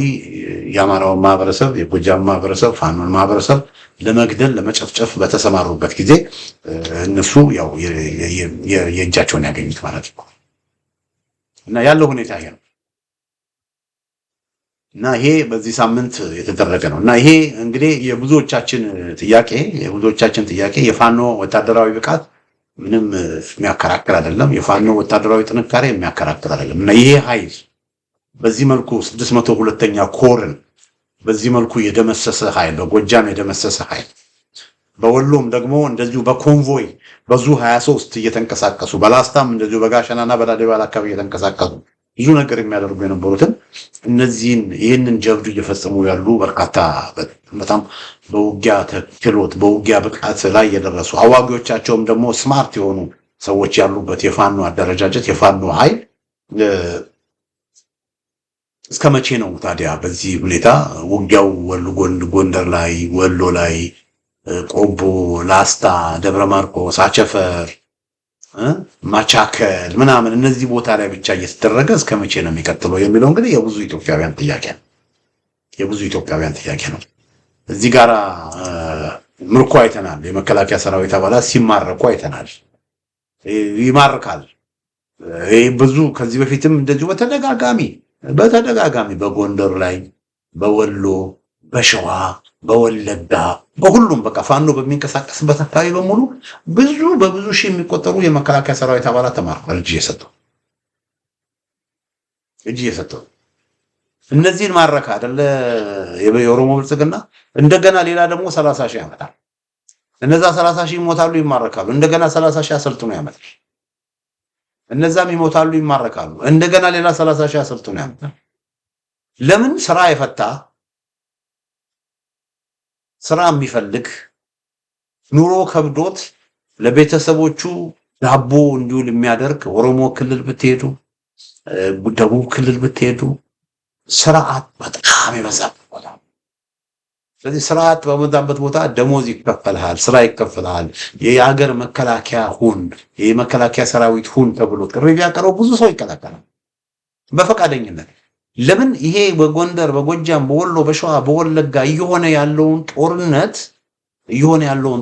የአማራው ማህበረሰብ የጎጃም ማህበረሰብ ፋኖን ማህበረሰብ ለመግደል ለመጨፍጨፍ በተሰማሩበት ጊዜ እነሱ ያው የእጃቸውን ያገኙት ማለት ነው። እና ያለው ሁኔታ ይሄ ነው። እና ይሄ በዚህ ሳምንት የተደረገ ነው። እና ይሄ እንግዲህ የብዙዎቻችን ጥያቄ የፋኖ ወታደራዊ ብቃት ምንም የሚያከራክር አይደለም። የፋኖ ወታደራዊ ጥንካሬ የሚያከራክር አይደለም። እና ይሄ ኃይል በዚህ መልኩ 602ኛ ኮርን በዚህ መልኩ የደመሰሰ ኃይል በጎጃም የደመሰሰ ኃይል በወሎም ደግሞ እንደዚሁ በኮንቮይ በዙ 23 እየተንቀሳቀሱ በላስታም እንደዚሁ በጋሸናና በላሊበላ አካባቢ እየተንቀሳቀሱ ብዙ ነገር የሚያደርጉ የነበሩትን ይህንን ጀብዱ እየፈጸሙ ያሉ በርካታ በጣም በውጊያ ክህሎት በውጊያ ብቃት ላይ የደረሱ አዋጊዎቻቸውም ደግሞ ስማርት የሆኑ ሰዎች ያሉበት የፋኖ አደረጃጀት የፋኖ ኃይል እስከ መቼ ነው ታዲያ በዚህ ሁኔታ ውጊያው ጎንደር ላይ ወሎ ላይ ቆቦ ላስታ ደብረ ማርቆስ አቸፈር ማቻከል ምናምን እነዚህ ቦታ ላይ ብቻ እየተደረገ እስከ መቼ ነው የሚቀጥለው የሚለው እንግዲህ የብዙ ኢትዮጵያውያን ጥያቄ ነው። እዚህ ጋር ምርኮ አይተናል። የመከላከያ ሰራዊት አባላት ሲማረኩ አይተናል። ይማርካል። ብዙ ከዚህ በፊትም እንደዚሁ በተደጋጋሚ በጎንደር ላይ በወሎ በሸዋ በወለጋ በሁሉም በቃ ፋኖ በሚንቀሳቀስበት አካባቢ በሙሉ በብዙ ሺህ የሚቆጠሩ የመከላከያ ሰራዊት አባላት ተማርኳል። እጅ እየሰጠው እነዚህን ማረካ አይደለ የኦሮሞ ብልጽግና። እንደገና ሌላ ደግሞ 30 ሺህ ያመጣል። እነዛ 30 ሺህ ይሞታሉ፣ ይማረካሉ። እንደገና 30 ሺህ አሰልጥኖ ያመጣል። እነዛም ይሞታሉ፣ ይማረካሉ። እንደገና ሌላ 30 ሺህ አሰልጥኖ ያመጣል። ለምን? ስራ የፈታ ስራ የሚፈልግ ኑሮ ከብዶት ለቤተሰቦቹ ዳቦ እንዲውል የሚያደርግ ኦሮሞ ክልል ብትሄዱ ደቡብ ክልል ብትሄዱ ስርዓት በጣም የበዛበት ቦታ። ስለዚህ ስርዓት በበዛበት ቦታ ደሞዝ ይከፈልሃል፣ ስራ ይከፈልሃል። የሀገር መከላከያ ሁን፣ የመከላከያ ሰራዊት ሁን ተብሎ ጥሪ ቢያቀርቡ ብዙ ሰው ይቀላቀላል በፈቃደኝነት። ለምን? ይሄ በጎንደር በጎጃም በወሎ በሸዋ በወለጋ እየሆነ ያለውን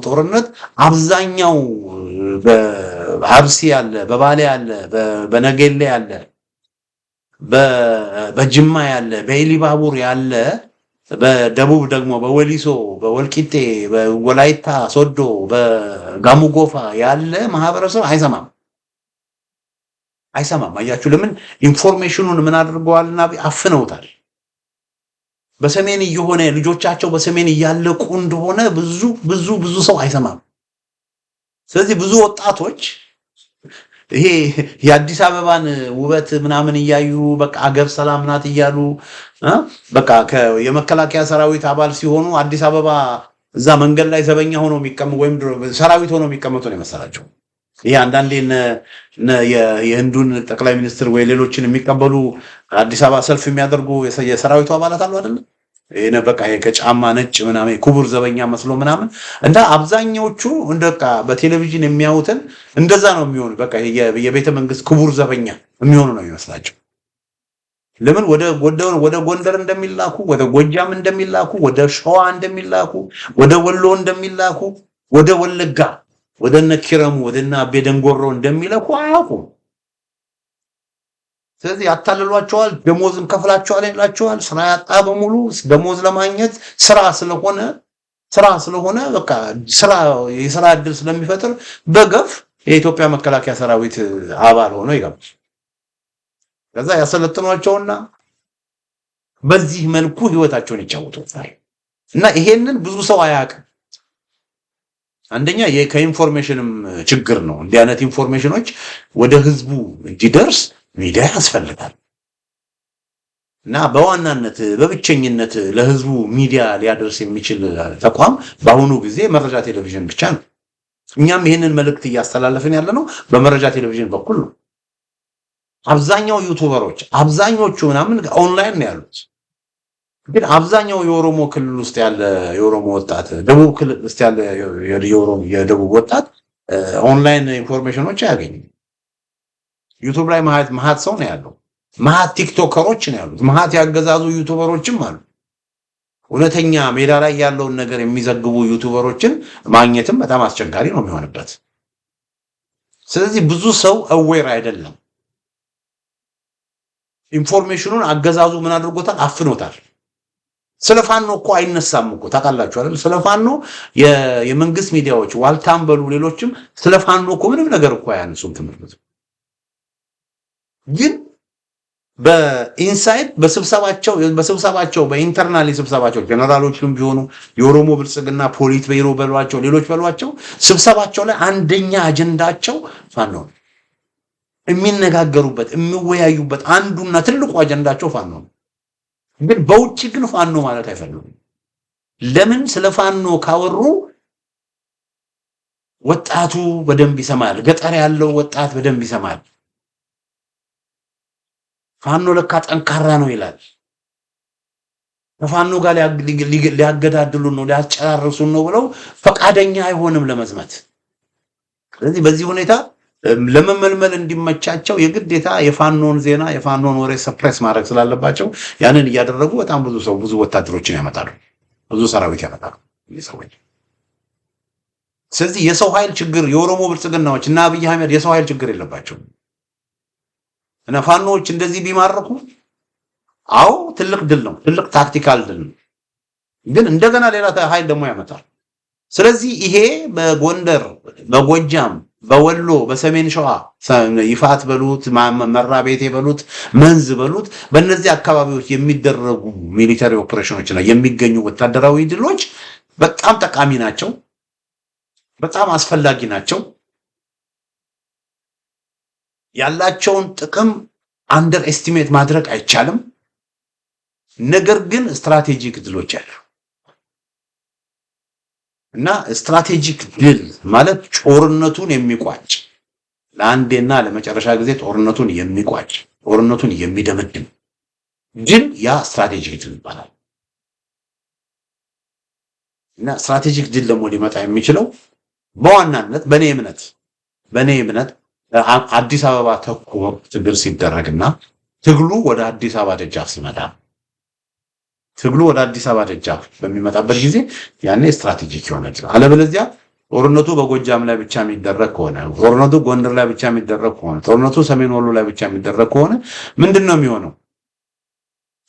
ጦርነት አብዛኛው በአርሲ ያለ በባሌ ያለ በነገሌ ያለ በጅማ ያለ በኢሊባቡር ያለ በደቡብ ደግሞ በወሊሶ በወልቂጤ በወላይታ ሶዶ በጋሞ ጎፋ ያለ ማህበረሰብ አይሰማም። አያችሁ? ለምን? ኢንፎርሜሽኑን ምን አድርገዋልና አፍነውታል። በሰሜን እየሆነ ልጆቻቸው በሰሜን እያለቁ እንደሆነ ብዙ ሰው አይሰማም። ስለዚህ ብዙ ወጣቶች ይሄ የአዲስ አበባን ውበት ምናምን እያዩ በቃ አገር ሰላም ናት እያሉ በቃ የመከላከያ ሰራዊት አባል ሲሆኑ አዲስ አበባ እዛ መንገድ ላይ ዘበኛ ሆኖ የሚቀመጡ ወይም ሰራዊት ሆኖ የሚቀመጡ ነው የመሰላቸው። ይሄ አንዳንዴ የህንዱን ጠቅላይ ሚኒስትር ወይ ሌሎችን የሚቀበሉ አዲስ አበባ ሰልፍ የሚያደርጉ የሰራዊቱ አባላት አሉ አይደል? ይሄ በቃ ከጫማ ነጭ ምናምን ክቡር ዘበኛ መስሎ ምናምን እንደ አብዛኛዎቹ እንደቃ በቴሌቪዥን የሚያዩትን እንደዛ ነው የሚሆኑ። በቃ የቤተ መንግስት ክቡር ዘበኛ የሚሆኑ ነው የሚመስላቸው። ለምን? ወደ ጎንደር እንደሚላኩ፣ ወደ ጎጃም እንደሚላኩ፣ ወደ ሸዋ እንደሚላኩ፣ ወደ ወሎ እንደሚላኩ፣ ወደ ወለጋ ወደ ነኪረሙ ወደና አቤደንጎሮ እንደሚላኩ አያውቁም። ስለዚህ ያታልሏቸዋል። ደሞዝም ከፍላቸዋል ይላቸዋል። ስራ ያጣ በሙሉ ደሞዝ ለማግኘት ስራ ስለሆነ በቃ የስራ እድል ስለሚፈጥር በገፍ የኢትዮጵያ መከላከያ ሰራዊት አባል ሆኖ ይገባል። ከዛ ያሰለጥኗቸውና በዚህ መልኩ ህይወታቸውን ይጫወቱታል። እና ይሄንን ብዙ ሰው አያውቅም። አንደኛ ከኢንፎርሜሽንም ችግር ነው። እንዲህ አይነት ኢንፎርሜሽኖች ወደ ህዝቡ እንዲደርስ ሚዲያ ያስፈልጋል። እና በዋናነት በብቸኝነት ለህዝቡ ሚዲያ ሊያደርስ የሚችል ተቋም በአሁኑ ጊዜ መረጃ ቴሌቪዥን ብቻ ነው። እኛም ይህንን መልእክት እያስተላለፍን ያለነው በመረጃ ቴሌቪዥን በኩል ነው። አብዛኛው ዩቲዩበሮች አብዛኞቹ ምናምን ኦንላይን ነው ያሉት። ግን አብዛኛው የኦሮሞ ክልል ውስጥ ያለ የኦሮሞ ወጣት ደቡብ ክልል ውስጥ ያለ የደቡብ ወጣት ኦንላይን ኢንፎርሜሽኖች አያገኝም። ዩቲዩብ ላይ ማህት ሰው ነው ያለው። መሀት ቲክቶከሮች ነው ያሉት፣ መሀት ያገዛዙ ዩቲዩበሮችም አሉ። እውነተኛ ሜዳ ላይ ያለውን ነገር የሚዘግቡ ዩቲዩበሮችን ማግኘትም በጣም አስቸጋሪ ነው የሚሆንበት። ስለዚህ ብዙ ሰው አዌር አይደለም። ኢንፎርሜሽኑን አገዛዙ ምን አድርጎታል? አፍኖታል። ስለፋኖ እኮ አይነሳም እኮ ታውቃላችሁ አይደል? ስለፋኖ የመንግስት ሚዲያዎች ዋልታም በሉ ሌሎችም ስለፋኖ እኮ ምንም ነገር እኮ አያነሱም። ትምህርት ግን በኢንሳይድ በስብሰባቸው በኢንተርናል ስብሰባቸው ጀነራሎችም ቢሆኑ የኦሮሞ ብልጽግና ፖሊት ቢሮ በሏቸው ሌሎች በሏቸው ስብሰባቸው ላይ አንደኛ አጀንዳቸው ፋኖ ነው። የሚነጋገሩበት የሚወያዩበት አንዱና ትልቁ አጀንዳቸው ፋኖ ነው። ግን በውጭ ግን ፋኖ ማለት አይፈልጉም። ለምን? ስለ ፋኖ ካወሩ ወጣቱ በደንብ ይሰማል። ገጠር ያለው ወጣት በደንብ ይሰማል። ፋኖ ለካ ጠንካራ ነው ይላል። ከፋኖ ጋር ሊያገዳድሉን ነው ሊያጨራርሱን ነው ብለው ፈቃደኛ አይሆንም ለመዝመት። ስለዚህ በዚህ ሁኔታ ለመመልመል እንዲመቻቸው የግዴታ የፋኖን ዜና የፋኖን ወሬ ሰፕሬስ ማድረግ ስላለባቸው ያንን እያደረጉ በጣም ብዙ ወታደሮችን ያመጣሉ፣ ብዙ ሰራዊት ያመጣሉ ሰዎች። ስለዚህ የሰው ኃይል ችግር የኦሮሞ ብልጽግናዎች እና አብይ አህመድ የሰው ኃይል ችግር የለባቸውም። እና ፋኖዎች እንደዚህ ቢማርኩ አዎ ትልቅ ድል ነው፣ ትልቅ ታክቲካል ድል ነው። ግን እንደገና ሌላ ኃይል ደግሞ ያመጣል። ስለዚህ ይሄ በጎንደር በጎጃም በወሎ በሰሜን ሸዋ ይፋት በሉት መራቤቴ በሉት መንዝ በሉት በእነዚህ አካባቢዎች የሚደረጉ ሚሊተሪ ኦፕሬሽኖች እና የሚገኙ ወታደራዊ ድሎች በጣም ጠቃሚ ናቸው፣ በጣም አስፈላጊ ናቸው። ያላቸውን ጥቅም አንደር ኤስቲሜት ማድረግ አይቻልም። ነገር ግን ስትራቴጂክ ድሎች አሉ እና ስትራቴጂክ ድል ማለት ጦርነቱን የሚቋጭ ለአንዴና ለመጨረሻ ጊዜ ጦርነቱን የሚቋጭ ጦርነቱን የሚደመድም ድል ያ ስትራቴጂክ ድል ይባላል። እና ስትራቴጂክ ድል ደግሞ ሊመጣ የሚችለው በዋናነት በኔ እምነት አዲስ አበባ ተኮር ትግል ሲደረግና ትግሉ ወደ አዲስ አበባ ደጃፍ ሲመጣ ትግሉ ወደ አዲስ አበባ ደጃፍ በሚመጣበት ጊዜ ያኔ ስትራቴጂክ ይሆናል። አለበለዚያ ጦርነቱ በጎጃም ላይ ብቻ የሚደረግ ከሆነ ጦርነቱ ጎንደር ላይ ብቻ የሚደረግ ከሆነ ጦርነቱ ሰሜን ወሎ ላይ ብቻ የሚደረግ ከሆነ ምንድነው የሚሆነው?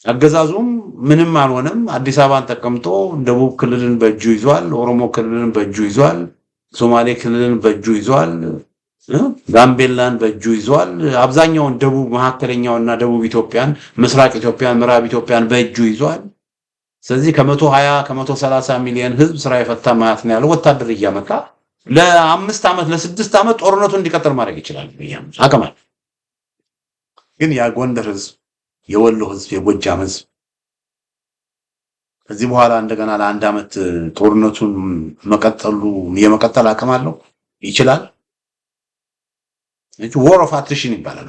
አገዛዙም ምንም አልሆነም። አዲስ አበባን ተቀምጦ ደቡብ ክልልን በእጁ ይዟል፣ ኦሮሞ ክልልን በእጁ ይዟል፣ ሶማሌ ክልልን በእጁ ይዟል፣ ጋምቤላን በእጁ ይዟል። አብዛኛውን ደቡብ መካከለኛውና ደቡብ ኢትዮጵያን፣ ምስራቅ ኢትዮጵያን፣ ምዕራብ ኢትዮጵያን በእጁ ይዟል። ስለዚህ ከ120 ከ130 ሚሊዮን ህዝብ ስራ የፈታ ማለት ነው ያለው ወታደር እያመጣ ለ5 ዓመት ለ6 ዓመት ጦርነቱ እንዲቀጥል ማድረግ ይችላል። አቀማል ግን ያ ጎንደር ህዝብ፣ የወሎ ህዝብ፣ የጎጃም ህዝብ ከዚህ በኋላ እንደገና ለ1 ዓመት ጦርነቱን የመቀጠል አቅም አለው ይችላል። ወር ኦፍ አትሪሽን ይባላል።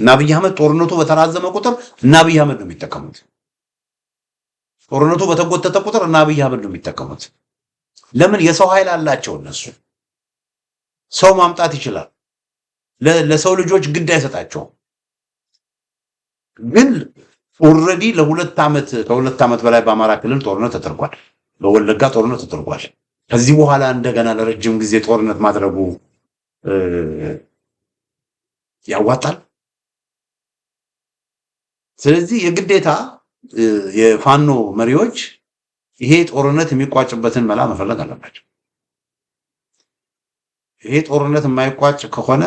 እና አብይ አህመድ ጦርነቱ በተራዘመ ቁጥር እና አብይ አህመድ ነው የሚጠቀሙት። ጦርነቱ በተጎተተ ቁጥር እና አብይ አህመድ ነው የሚጠቀሙት። ለምን? የሰው ኃይል አላቸው እነሱ። ሰው ማምጣት ይችላል። ለሰው ልጆች ግድ አይሰጣቸውም። ግን ኦልሬዲ ከሁለት ዓመት በላይ በአማራ ክልል ጦርነት ተደርጓል። በወለጋ ጦርነት ተደርጓል። ከዚህ በኋላ እንደገና ለረጅም ጊዜ ጦርነት ማድረጉ ያዋጣል? ስለዚህ የግዴታ የፋኖ መሪዎች ይሄ ጦርነት የሚቋጭበትን መላ መፈለግ አለባቸው። ይሄ ጦርነት የማይቋጭ ከሆነ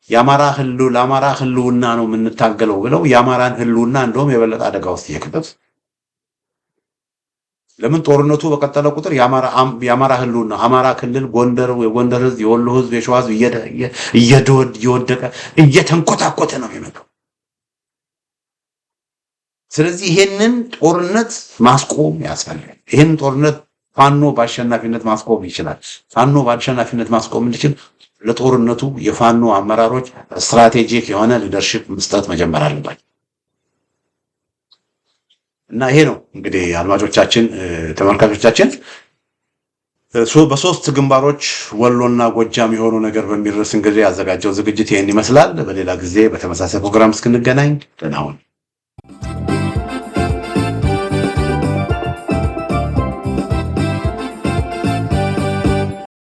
ለአማራ ህልውና ነው የምንታገለው ብለው የአማራን ህልውና እንደውም የበለጠ አደጋ ውስጥ እየከተቱ ለምን ጦርነቱ በቀጠለ ቁጥር የአማራ ህልውና አማራ ክልል የጎንደር ህዝብ፣ የወሎ ህዝብ፣ የሸዋ ህዝብ እየወደቀ እየተንኮታኮተ ነው የሚመጣው። ስለዚህ ይሄንን ጦርነት ማስቆም ያስፈልጋል። ይሄንን ጦርነት ፋኖ በአሸናፊነት ማስቆም ይችላል። ፋኖ በአሸናፊነት ማስቆም እንዲችል ለጦርነቱ የፋኖ አመራሮች ስትራቴጂክ የሆነ ሊደርሺፕ መስጠት መጀመር አለባቸው። እና ይሄ ነው እንግዲህ አድማጮቻችን፣ ተመልካቾቻችን በሶስት ግንባሮች ወሎና ጎጃም የሆኑ ነገር በሚል ርዕስ እንግዲህ ያዘጋጀው ዝግጅት ይህን ይመስላል። በሌላ ጊዜ በተመሳሳይ ፕሮግራም እስክንገናኝ ደህና ሁኑ።